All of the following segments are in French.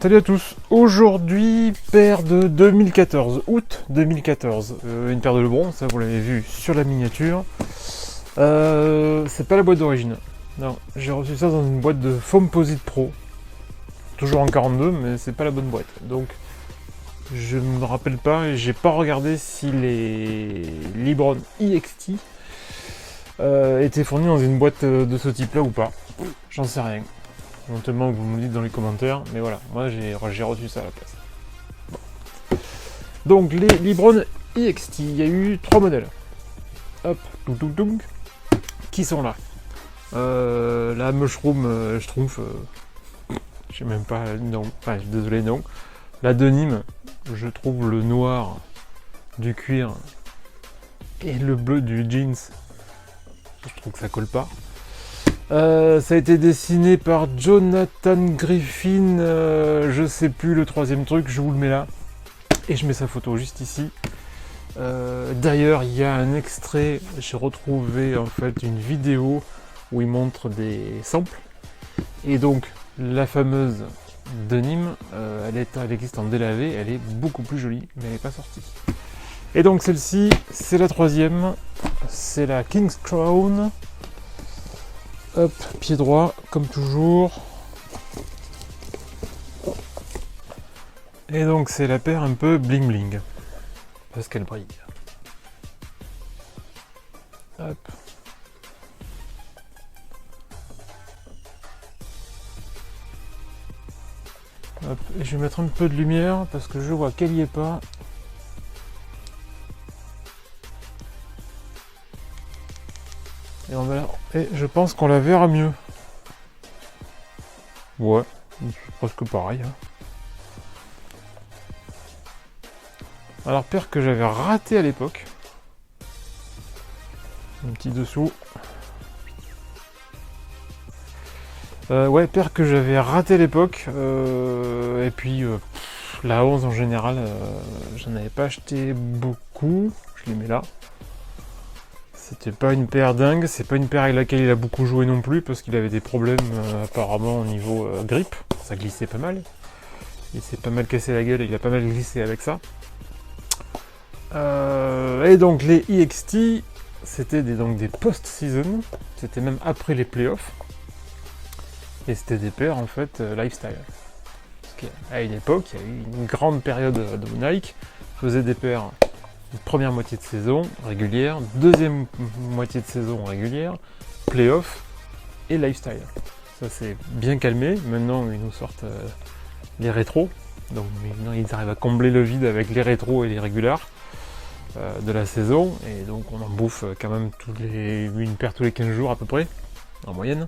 Salut à tous, aujourd'hui paire de 2014, août 2014, une paire de LeBron, ça vous l'avez vu sur la miniature. C'est pas la boîte d'origine, non, j'ai reçu ça dans une boîte de Foamposite Pro, toujours en 42 mais c'est pas la bonne boîte, donc je me rappelle pas et j'ai pas regardé si les LeBron EXT étaient fournis dans une boîte de ce type là ou pas, j'en sais rien. Éventuellement vous me le dites dans les commentaires, mais voilà, moi j'ai reçu ça à la place. Bon. Donc les LeBron EXT, il y a eu 3 modèles. Hop, qui sont là. La Mushroom Schtroumpf, je sais même pas, non, enfin désolé, non. La Denim, je trouve le noir du cuir et le bleu du jeans, je trouve que ça colle pas. Ça a été dessiné par Jonathan Griffin, je sais plus le troisième truc, je vous le mets là. Et je mets sa photo juste ici. D'ailleurs, il y a un extrait, j'ai retrouvé en fait une vidéo où il montre des samples. Et donc, la fameuse Denim, elle existe en délavé, elle est beaucoup plus jolie, mais elle n'est pas sortie. Et donc celle-ci, c'est la troisième, c'est la King's Crown. Hop, pied droit, comme toujours. Et donc c'est la paire un peu bling bling. Parce qu'elle brille. Hop. Hop. Et je vais mettre un peu de lumière parce que je vois qu'elle y est pas. Et je pense qu'on la verra mieux. Ouais, c'est presque pareil. Hein. Alors, paire que j'avais raté à l'époque. Un petit dessous. Ouais, paire que j'avais raté à l'époque. Et puis, la 11 en général, j'en avais pas acheté beaucoup. Je les mets là. C'était pas une paire dingue, c'est pas une paire avec laquelle il a beaucoup joué non plus, parce qu'il avait des problèmes apparemment au niveau grip, ça glissait pas mal. Il s'est pas mal cassé la gueule et il a pas mal glissé avec ça. Et donc les EXT, c'était des post-season, c'était même après les playoffs. Et c'était des paires en fait lifestyle. Parce qu'à une époque, il y a eu une grande période de Nike, faisait des paires. Première moitié de saison régulière, deuxième moitié de saison régulière, playoff et lifestyle. Ça s'est bien calmé. Maintenant, ils nous sortent les rétros. Donc maintenant, ils arrivent à combler le vide avec les rétros et les régulars de la saison. Et donc, on en bouffe quand même une paire tous les 15 jours à peu près, en moyenne.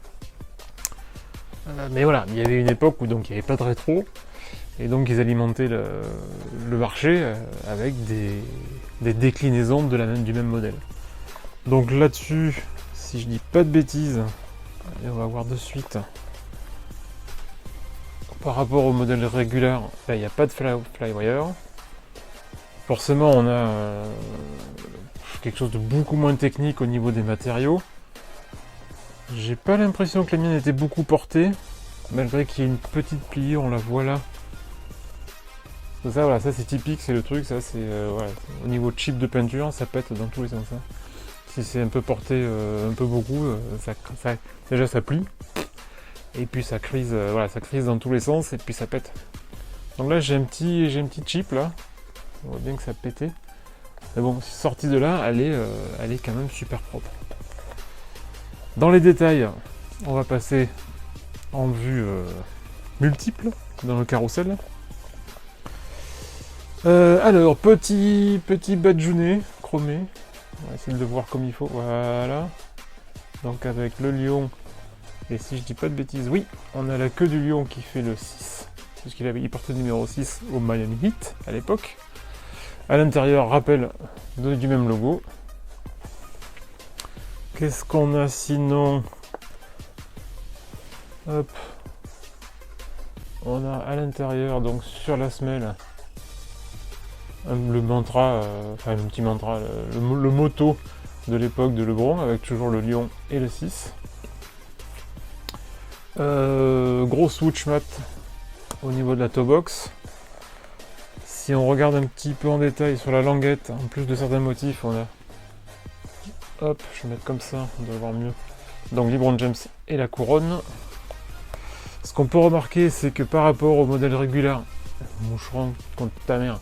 Mais voilà, il y avait une époque où donc il n'y avait pas de rétro. Et donc ils alimentaient le marché avec des déclinaisons du même modèle. Donc là-dessus, si je dis pas de bêtises, allez, on va voir de suite. Par rapport au modèle régulier, là il n'y a pas de flywire. Forcément on a quelque chose de beaucoup moins technique au niveau des matériaux. J'ai pas l'impression que la mienne était beaucoup portée, malgré qu'il y ait une petite pliure, on la voit là. Ça, voilà, ça c'est typique, c'est le truc, ça c'est voilà, au niveau chip de peinture, ça pète dans tous les sens. Hein. Si c'est un peu porté, un peu beaucoup, déjà ça plie, et puis ça crise, voilà, ça crise dans tous les sens, et puis ça pète. Donc là j'ai un petit chip là, on voit bien que ça pétait. Mais bon, sortie de là, elle est quand même super propre. Dans les détails, on va passer en vue multiple dans le carrousel. Alors, petit badjounet chromé. On va essayer de le voir comme il faut. Voilà. Donc avec le lion. Et si je dis pas de bêtises, oui, on a la queue du lion qui fait le 6. Puisqu'il portait le numéro 6 au Miami Heat à l'époque. À l'intérieur, rappel du même logo. Qu'est-ce qu'on a sinon? Hop. On a à l'intérieur, donc sur la semelle, le mantra, enfin le petit mantra, le motto de l'époque de LeBron, avec toujours le lion et le 6. Gros switch mat au niveau de la toe box. Si on regarde un petit peu en détail sur la languette, en plus de certains motifs, on a... Hop, je vais mettre comme ça, on doit voir mieux. Donc LeBron James et la couronne. Ce qu'on peut remarquer, c'est que par rapport au modèle régulier, moucheron contre ta mère,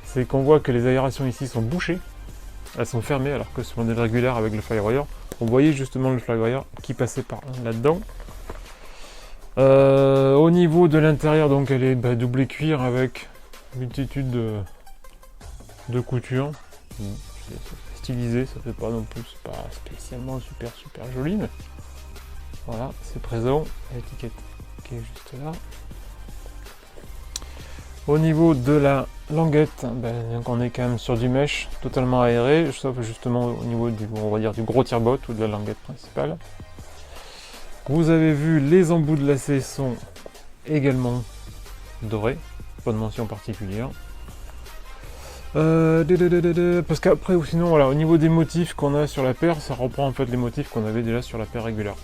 c'est qu'on voit que les aérations ici sont bouchées. Elles sont fermées, alors que sur le modèle régulier avec le Flywire, on voyait justement le Flywire qui passait par là-dedans. Au niveau de l'intérieur, donc elle est doublée cuir avec multitude de coutures. C'est stylisé, ça fait pas non plus, c'est pas spécialement super joli, mais voilà, c'est présent. L'étiquette qui est juste là. Au niveau de la languette, donc on est quand même sur du mesh totalement aéré, sauf justement au niveau du, on va dire, du gros tire-bot ou de la languette principale. Vous avez vu, les embouts de lacets sont également dorés, pas de mention particulière. Parce qu'après, ou sinon, voilà, au niveau des motifs qu'on a sur la paire, ça reprend en fait les motifs qu'on avait déjà sur la paire régulière.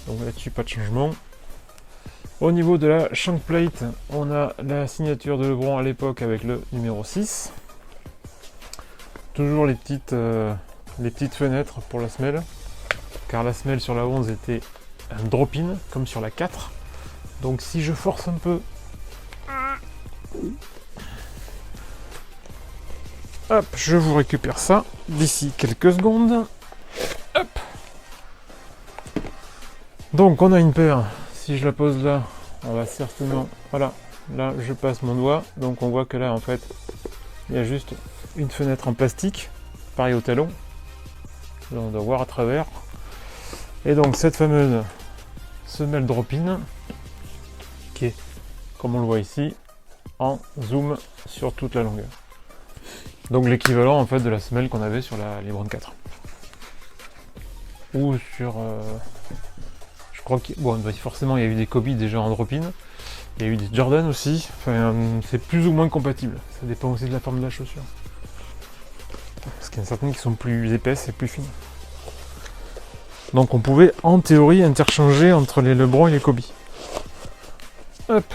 Donc là-dessus, pas de changement. Au niveau de la shank plate, on a la signature de LeBron à l'époque avec le numéro 6. Toujours les petites fenêtres pour la semelle, car la semelle sur la 11 était un drop-in, comme sur la 4. Donc si je force un peu, hop, je vous récupère ça d'ici quelques secondes. Hop. Donc on a une paire, si je la pose là, on va certainement, voilà, là je passe mon doigt, donc on voit que là en fait, il y a juste une fenêtre en plastique, pareil au talon, là on doit voir à travers, et donc cette fameuse semelle drop-in, qui est, comme on le voit ici, en zoom sur toute la longueur. Donc l'équivalent en fait de la semelle qu'on avait sur la LeBron 4. Ou sur... je crois que... Bon, forcément il y a eu des Kobe déjà en drop-in. Il y a eu des Jordan aussi. Enfin, c'est plus ou moins compatible. Ça dépend aussi de la forme de la chaussure. Parce qu'il y en a certaines qui sont plus épaisses et plus fines. Donc on pouvait en théorie interchanger entre les LeBron et les Kobe. Hop.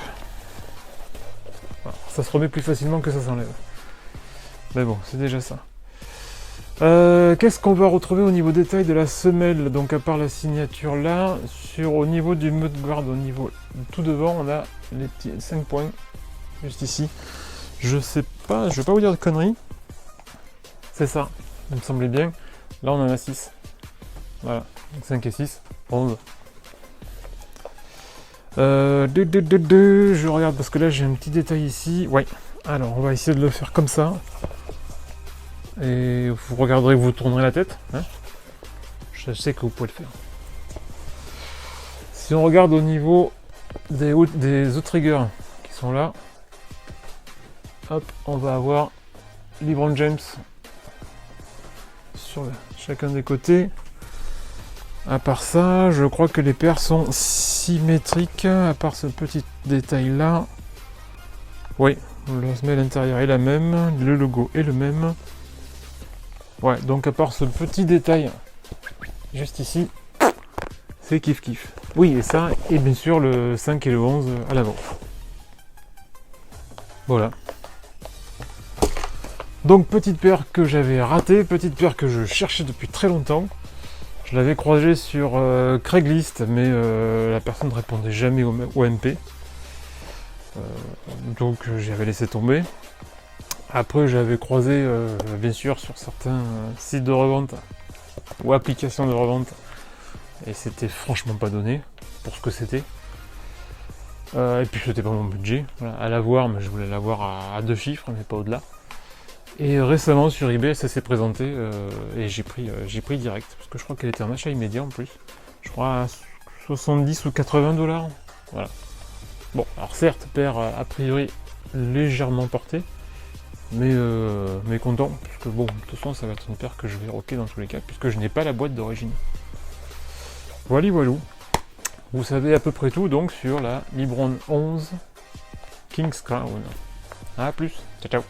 Voilà. Ça se remet plus facilement que ça s'enlève. Mais bon, c'est déjà ça. Qu'est-ce qu'on va retrouver au niveau détail de la semelle? Donc à part la signature là, au niveau du mudguard, au niveau tout devant, on a les petits 5 points, juste ici. Je sais pas, je vais pas vous dire de conneries. C'est ça, il me semblait bien. Là on en a 6. Voilà, donc 5 et 6, 11. Je regarde parce que là j'ai un petit détail ici. Ouais, alors on va essayer de le faire comme ça. Et vous regarderez, vous tournerez la tête. Hein, je sais que vous pouvez le faire. Si on regarde au niveau des outriggers qui sont là, hop, on va avoir LeBron James sur chacun des côtés. À part ça, je crois que les paires sont symétriques, à part ce petit détail là. Oui, la semelle intérieure est la même, le logo est le même. Ouais, donc à part ce petit détail juste ici, c'est kiff kiff. Oui, et ça, et bien sûr le 5 et le 11 à l'avant. Voilà. Donc petite paire que j'avais ratée, petite paire que je cherchais depuis très longtemps. Je l'avais croisée sur Craigslist, mais la personne ne répondait jamais au MP. Donc j'avais laissé tomber. Après j'avais croisé bien sûr sur certains sites de revente ou applications de revente, et c'était franchement pas donné pour ce que c'était. Et puis c'était pas mon budget, voilà, à l'avoir, mais je voulais l'avoir à 2 chiffres, mais pas au-delà. Et récemment sur eBay ça s'est présenté et j'ai pris direct, parce que je crois qu'elle était en achat immédiat en plus. Je crois à 70 ou 80 $. Voilà. Bon, alors certes, paire a priori légèrement portée, mais content, parce que bon, de toute façon ça va être une paire que je vais rocker dans tous les cas, puisque je n'ai pas la boîte d'origine. Voilà, voilou. Vous savez à peu près tout donc sur la LeBron 11 King's Crown. A plus, ciao ciao.